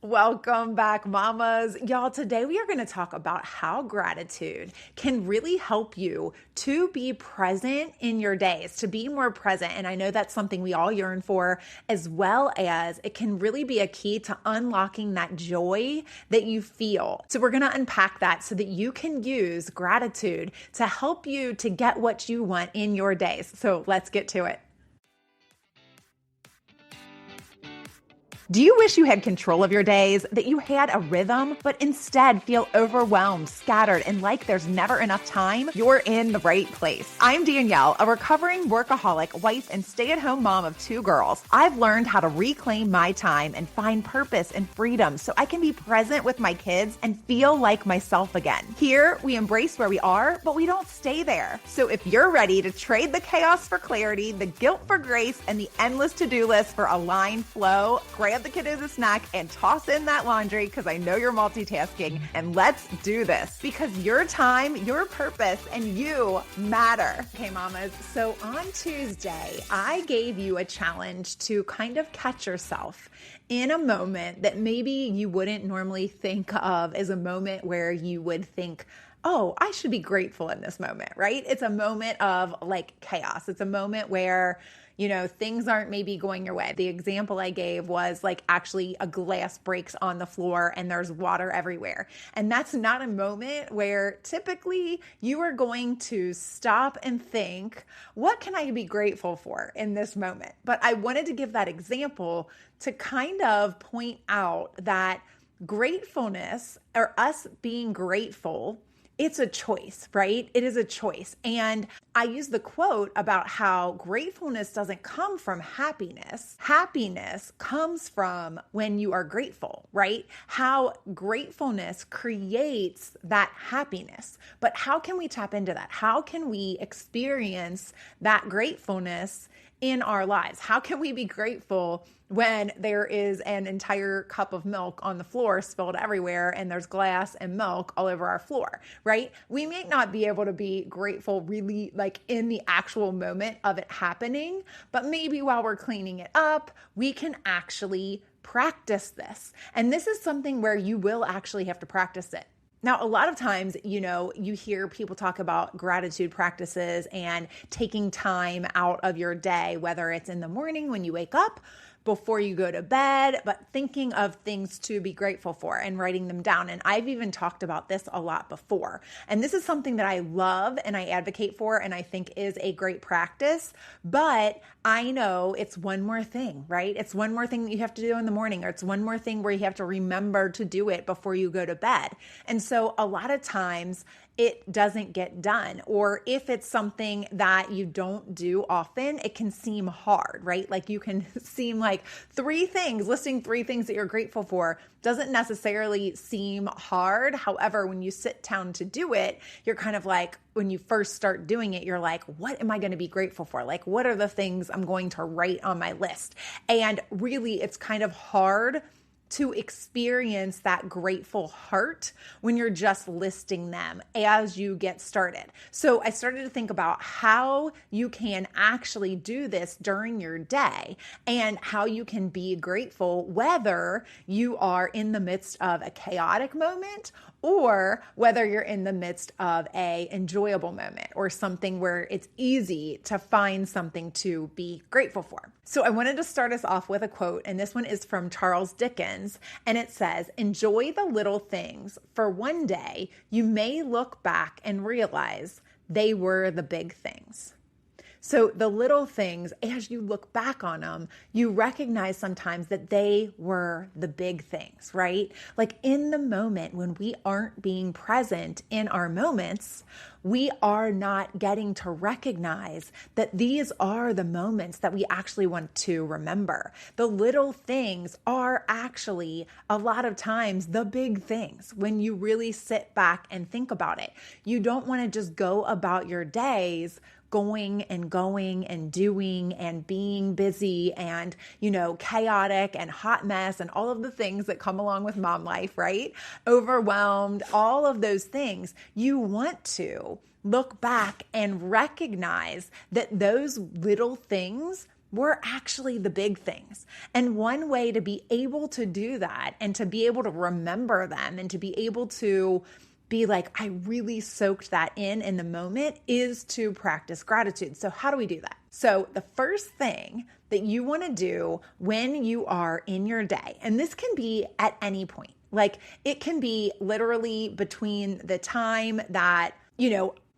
Welcome back, mamas. Y'all, today we are going to talk about how gratitude can really help you to be present in your days, to be more present. And I know that's something we all yearn for, as well as it can really be a key to unlocking that joy that you feel. So we're going to unpack that so that you can use gratitude to help you to get what you want in your days. So let's get to it. Do you wish you had control of your days, that you had a rhythm, but instead feel overwhelmed, scattered, and like there's never enough time? You're in the right place. I'm Danielle, a recovering workaholic, wife, and stay-at-home mom of 2 girls. I've learned how to reclaim my time and find purpose and freedom so I can be present with my kids and feel like myself again. Here, we embrace where we are, but we don't stay there. So if you're ready to trade the chaos for clarity, the guilt for grace, and the endless to-do list for aligned flow, grab the kiddos a snack and toss in that laundry because I know you're multitasking, and let's do this because your time, your purpose, and you matter. Okay, mamas. So on Tuesday, I gave you a challenge to kind of catch yourself in a moment that maybe you wouldn't normally think of as a moment where you would think, oh, I should be grateful in this moment, right? It's a moment of like chaos. It's a moment where things aren't maybe going your way. The example I gave was like actually a glass breaks on the floor and there's water everywhere. And that's not a moment where typically you are going to stop and think, what can I be grateful for in this moment? But I wanted to give that example to kind of point out that gratefulness, or us being grateful, it's a choice, right? It is a choice. And I use the quote about how gratefulness doesn't come from happiness. Happiness comes from when you are grateful, right? How gratefulness creates that happiness. But how can we tap into that? How can we experience that gratefulness in our lives? How can we be grateful when there is an entire cup of milk on the floor spilled everywhere and there's glass and milk all over our floor, right? We may not be able to be grateful really like in the actual moment of it happening, but maybe while we're cleaning it up, we can actually practice this. And this is something where you will actually have to practice it. Now, a lot of times, you hear people talk about gratitude practices and taking time out of your day, whether it's in the morning when you wake up, before you go to bed, but thinking of things to be grateful for and writing them down. And I've even talked about this a lot before. And this is something that I love and I advocate for and I think is a great practice. But I know it's one more thing, right? It's one more thing that you have to do in the morning, or it's one more thing where you have to remember to do it before you go to bed. And so a lot of times it doesn't get done. Or if it's something that you don't do often, it can seem hard, right? Like you can seem like listing 3 things that you're grateful for doesn't necessarily seem hard. However, when you sit down to do it, you're kind of like, when you first start doing it, you're like, what am I going to be grateful for? Like, what are the things I'm going to write on my list? And really, it's kind of hard to experience that grateful heart when you're just listing them as you get started. So I started to think about how you can actually do this during your day and how you can be grateful whether you are in the midst of a chaotic moment or whether you're in the midst of a enjoyable moment or something where it's easy to find something to be grateful for. So I wanted to start us off with a quote, and this one is from Charles Dickens, and it says, "Enjoy the little things, for one day you may look back and realize they were the big things." So the little things, as you look back on them, you recognize sometimes that they were the big things, right? Like in the moment when we aren't being present in our moments, we are not getting to recognize that these are the moments that we actually want to remember. The little things are actually a lot of times the big things when you really sit back and think about it. You don't want to just go about your days going and doing and being busy and, chaotic and hot mess and all of the things that come along with mom life, right? Overwhelmed, all of those things. You want to look back and recognize that those little things were actually the big things. And one way to be able to do that and to be able to remember them and to be able to be like, I really soaked that in the moment, is to practice gratitude. So how do we do that? So the first thing that you want to do when you are in your day, and this can be at any point, like it can be literally between the time that,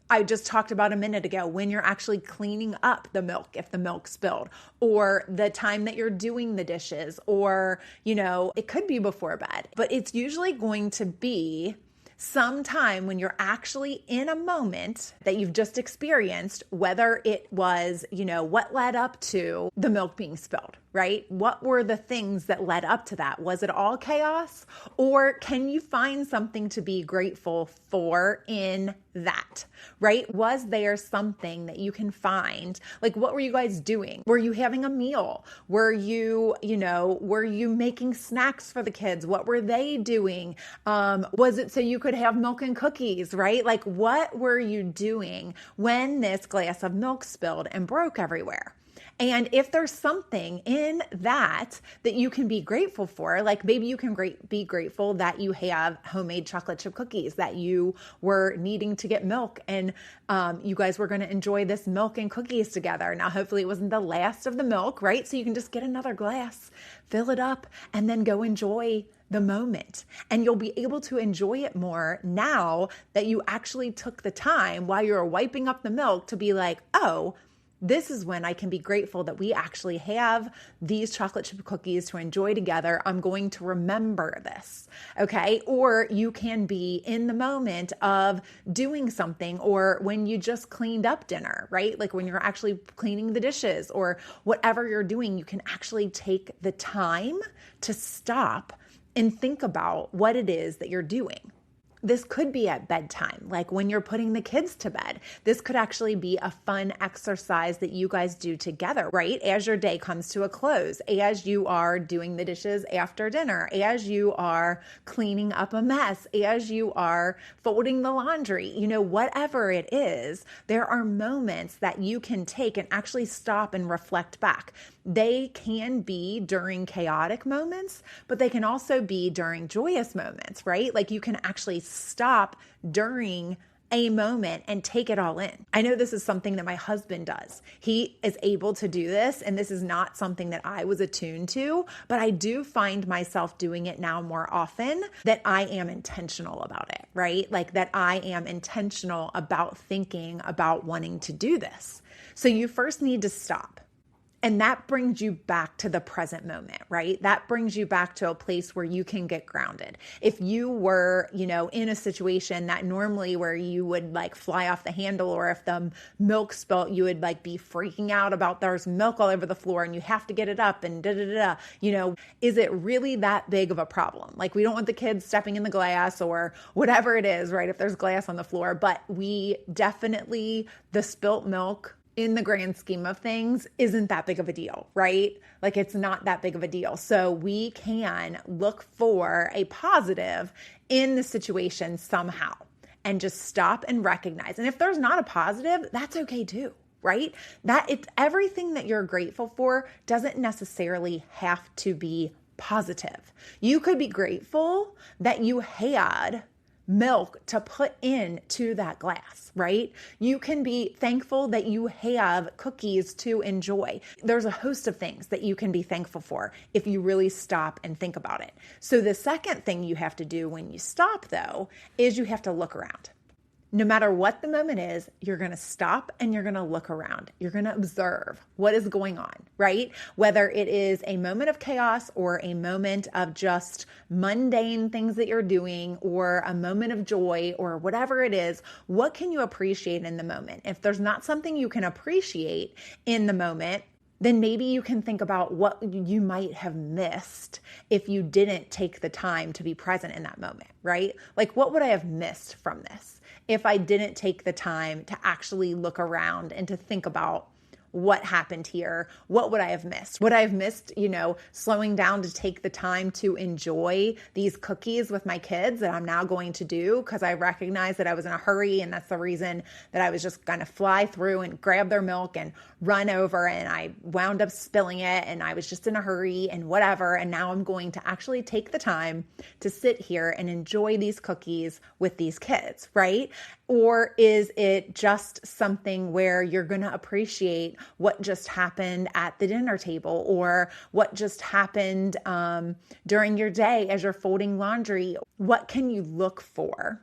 I just talked about a minute ago, when you're actually cleaning up the milk, if the milk spilled, or the time that you're doing the dishes, or, it could be before bed, but it's usually going to be sometime when you're actually in a moment that you've just experienced, whether it was, what led up to the milk being spilled, right? What were the things that led up to that? Was it all chaos? Or can you find something to be grateful for in that, right? Was there something that you can find? Like, what were you guys doing? Were you having a meal? Were you making snacks for the kids? What were they doing? Was it so you could have milk and cookies, right? Like, what were you doing when this glass of milk spilled and broke everywhere? And if there's something in that you can be grateful for, like maybe you can be grateful that you have homemade chocolate chip cookies, that you were needing to get milk and you guys were going to enjoy this milk and cookies together. Now, hopefully it wasn't the last of the milk, right? So you can just get another glass, fill it up, and then go enjoy the moment. And you'll be able to enjoy it more now that you actually took the time while you're wiping up the milk to be like, oh, this is when I can be grateful that we actually have these chocolate chip cookies to enjoy together. I'm going to remember this, okay? Or you can be in the moment of doing something, or when you just cleaned up dinner, right? Like when you're actually cleaning the dishes or whatever you're doing, you can actually take the time to stop and think about what it is that you're doing. This could be at bedtime, like when you're putting the kids to bed. This could actually be a fun exercise that you guys do together, right? As your day comes to a close, as you are doing the dishes after dinner, as you are cleaning up a mess, as you are folding the laundry, whatever it is, there are moments that you can take and actually stop and reflect back. They can be during chaotic moments, but they can also be during joyous moments, right? Like you can actually stop during a moment and take it all in. I know this is something that my husband does. He is able to do this, and this is not something that I was attuned to, but I do find myself doing it now more often, that I am intentional about it, right? Like that I am intentional about thinking about wanting to do this. So you first need to stop. And that brings you back to the present moment, right? That brings you back to a place where you can get grounded. If you were, in a situation that normally where you would like fly off the handle, or if the milk spilt, you would like be freaking out about there's milk all over the floor and you have to get it up and is it really that big of a problem? Like we don't want the kids stepping in the glass or whatever it is, right? If there's glass on the floor, but we definitely, the spilt milk in the grand scheme of things isn't that big of a deal, right? Like it's not that big of a deal. So we can look for a positive in the situation somehow and just stop and recognize. And if there's not a positive, that's okay too, right? That it's everything that you're grateful for doesn't necessarily have to be positive. You could be grateful that you had milk to put into that glass, right? You can be thankful that you have cookies to enjoy. There's a host of things that you can be thankful for if you really stop and think about it. So the second thing you have to do when you stop, though, is you have to look around. No matter what the moment is, you're going to stop and you're going to look around. You're going to observe what is going on, right? Whether it is a moment of chaos or a moment of just mundane things that you're doing or a moment of joy or whatever it is, what can you appreciate in the moment? If there's not something you can appreciate in the moment, then maybe you can think about what you might have missed if you didn't take the time to be present in that moment, right? Like, what would I have missed from this if I didn't take the time to actually look around and to think about what happened here? What would I have missed? Would I have missed, slowing down to take the time to enjoy these cookies with my kids that I'm now going to do because I recognized that I was in a hurry, and that's the reason that I was just going to fly through and grab their milk and run over, and I wound up spilling it, and I was just in a hurry and whatever, and now I'm going to actually take the time to sit here and enjoy these cookies with these kids, right? Or is it just something where you're going to appreciate what just happened at the dinner table, or what just happened during your day as you're folding laundry? What can you look for?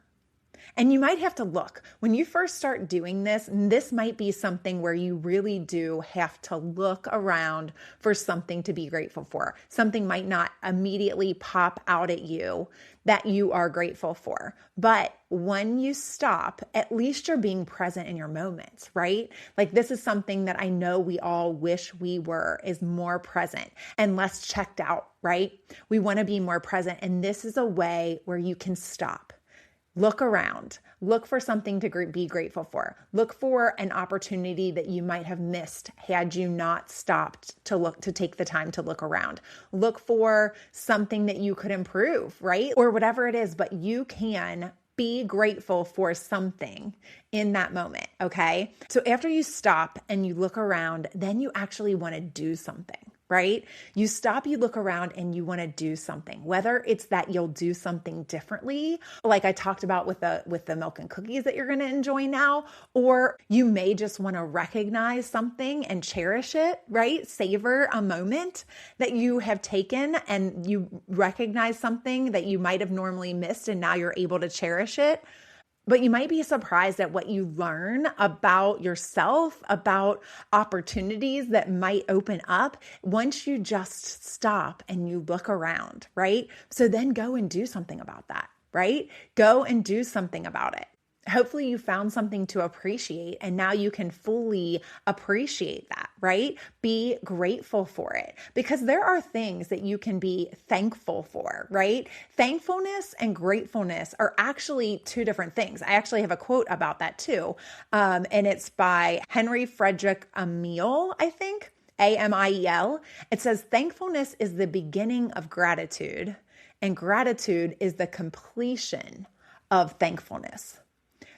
And you might have to look. When you first start doing this might be something where you really do have to look around for something to be grateful for. Something might not immediately pop out at you that you are grateful for. But when you stop, at least you're being present in your moments, right? Like, this is something that I know we all wish we were, is more present and less checked out, right? We want to be more present. And this is a way where you can stop. Look around, look for something to be grateful for. Look for an opportunity that you might have missed had you not stopped to take the time to look around. Look for something that you could improve, right? Or whatever it is, but you can be grateful for something in that moment, okay? So after you stop and you look around, then you actually want to do something. Right? You stop, you look around, and you want to do something, whether it's that you'll do something differently, like I talked about with the milk and cookies that you're going to enjoy now, or you may just want to recognize something and cherish it, right? Savor a moment that you have taken, and you recognize something that you might have normally missed, and now you're able to cherish it. But you might be surprised at what you learn about yourself, about opportunities that might open up once you just stop and you look around, right? So then go and do something about that, right? Go and do something about it. Hopefully you found something to appreciate, and now you can fully appreciate that, right? Be grateful for it, because there are things that you can be thankful for, right? Thankfulness and gratefulness are actually two different things. I actually have a quote about that too. And it's by Henry Frederick Amiel, I think, Amiel. It says, thankfulness is the beginning of gratitude, and gratitude is the completion of thankfulness.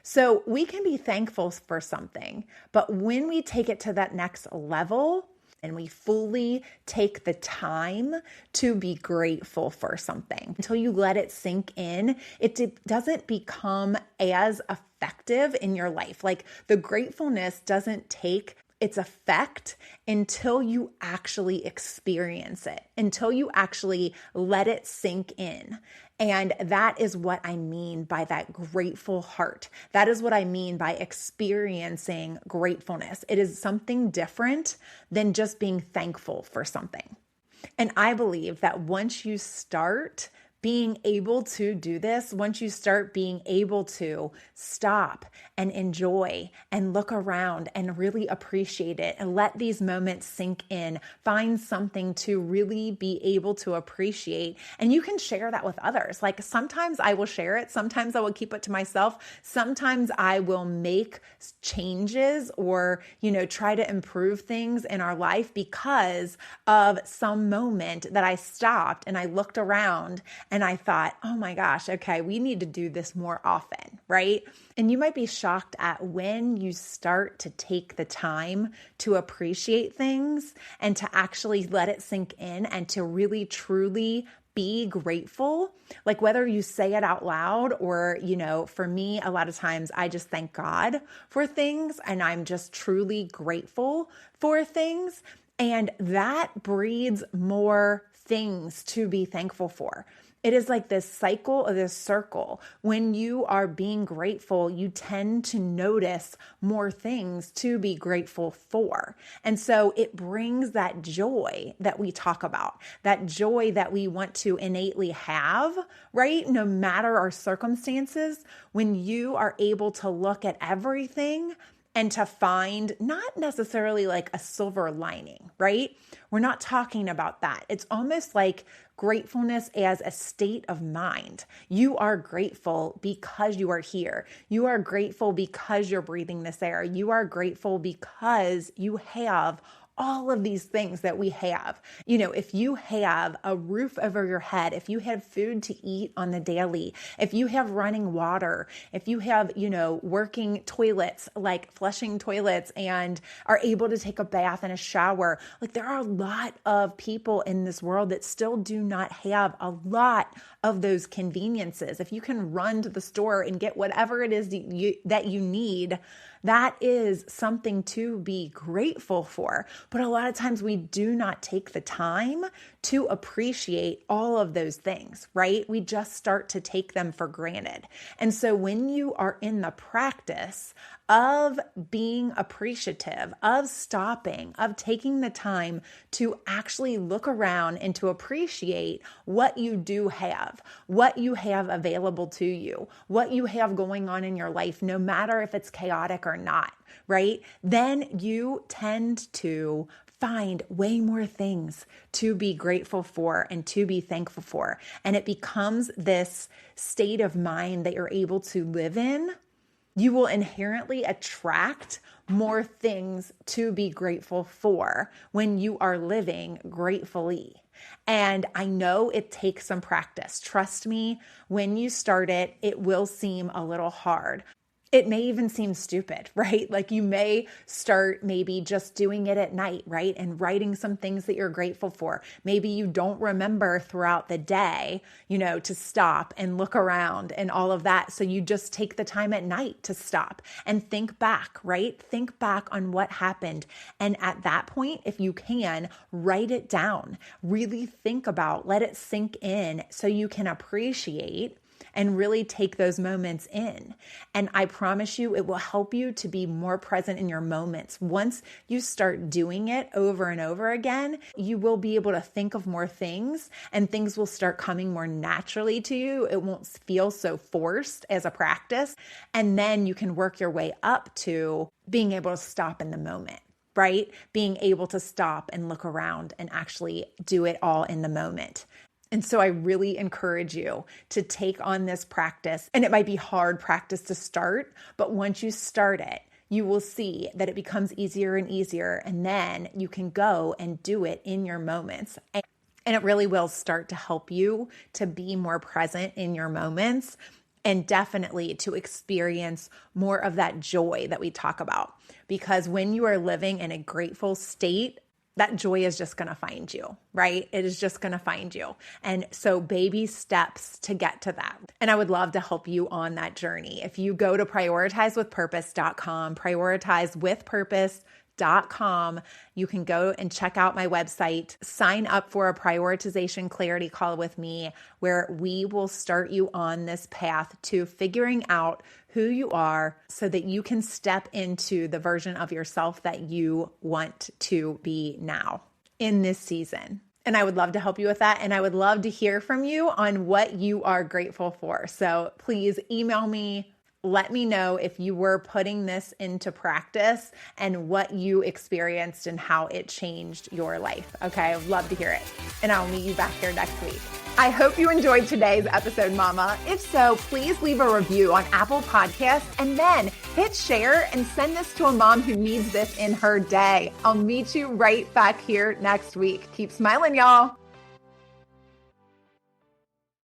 So we can be thankful for something, but when we take it to that next level and we fully take the time to be grateful for something, until you let it sink in, it doesn't become as effective in your life. Like, the gratefulness doesn't take its effect until you actually experience it, until you actually let it sink in. And that is what I mean by that grateful heart. That is what I mean by experiencing gratefulness. It is something different than just being thankful for something. And I believe that once you start being able to do this, once you start being able to stop and enjoy and look around and really appreciate it and let these moments sink in, find something to really be able to appreciate. And you can share that with others. Like, sometimes I will share it. Sometimes I will keep it to myself. Sometimes I will make changes or, try to improve things in our life because of some moment that I stopped and I looked around and I thought, oh my gosh, okay, we need to do this more often, right? And you might be shocked at when you start to take the time to appreciate things and to actually let it sink in and to really, truly be grateful. Like, whether you say it out loud or, for me, a lot of times I just thank God for things and I'm just truly grateful for things. And that breeds more things to be thankful for. It is like this cycle of this circle. When you are being grateful, you tend to notice more things to be grateful for. And so it brings that joy that we talk about, that joy that we want to innately have, right? No matter our circumstances, when you are able to look at everything and to find not necessarily like a silver lining, right? We're not talking about that. It's almost like gratefulness as a state of mind. You are grateful because you are here. You are grateful because you're breathing this air. You are grateful because you have all of these things that we have. If you have a roof over your head, if you have food to eat on the daily, if you have running water, if you have, working toilets, like flushing toilets, and are able to take a bath and a shower, like there are a lot of people in this world that still do not have a lot of those conveniences. If you can run to the store and get whatever it is that you need, that is something to be grateful for. But a lot of times we do not take the time to appreciate all of those things, right? We just start to take them for granted. And so when you are in the practice of being appreciative, of stopping, of taking the time to actually look around and to appreciate what you do have, what you have available to you, what you have going on in your life, no matter if it's chaotic or not, right? Then you tend to find way more things to be grateful for and to be thankful for. And it becomes this state of mind that you're able to live in. You will inherently attract more things to be grateful for when you are living gratefully. And I know it takes some practice. Trust me, when you start it, it will seem a little hard. It may even seem stupid, right? Like you may start maybe just doing it at night, right? And writing some things that you're grateful for. Maybe you don't remember throughout the day, to stop and look around and all of that. So you just take the time at night to stop and think back, right? Think back on what happened. And at that point, if you can, write it down. Really think about, let it sink in so you can appreciate and really take those moments in. And I promise you, it will help you to be more present in your moments. Once you start doing it over and over again, you will be able to think of more things and things will start coming more naturally to you. It won't feel so forced as a practice. And then you can work your way up to being able to stop in the moment, right? Being able to stop and look around and actually do it all in the moment. And so I really encourage you to take on this practice. And it might be hard practice to start, but once you start it, you will see that it becomes easier and easier. And then you can go and do it in your moments. And it really will start to help you to be more present in your moments and definitely to experience more of that joy that we talk about. Because when you are living in a grateful state, that joy is just going to find you, right? It is just going to find you. And so baby steps to get to that. And I would love to help you on that journey. If you go to prioritizewithpurpose.com, prioritizewithpurpose.com, you can go and check out my website, sign up for a prioritization clarity call with me, where we will start you on this path to figuring out who you are so that you can step into the version of yourself that you want to be now in this season. And I would love to help you with that. And I would love to hear from you on what you are grateful for. So please email me. Let me know if you were putting this into practice and what you experienced and how it changed your life. Okay, I would love to hear it. And I'll meet you back here next week. I hope you enjoyed today's episode, Mama. If so, please leave a review on Apple Podcasts and then hit share and send this to a mom who needs this in her day. I'll meet you right back here next week. Keep smiling, y'all.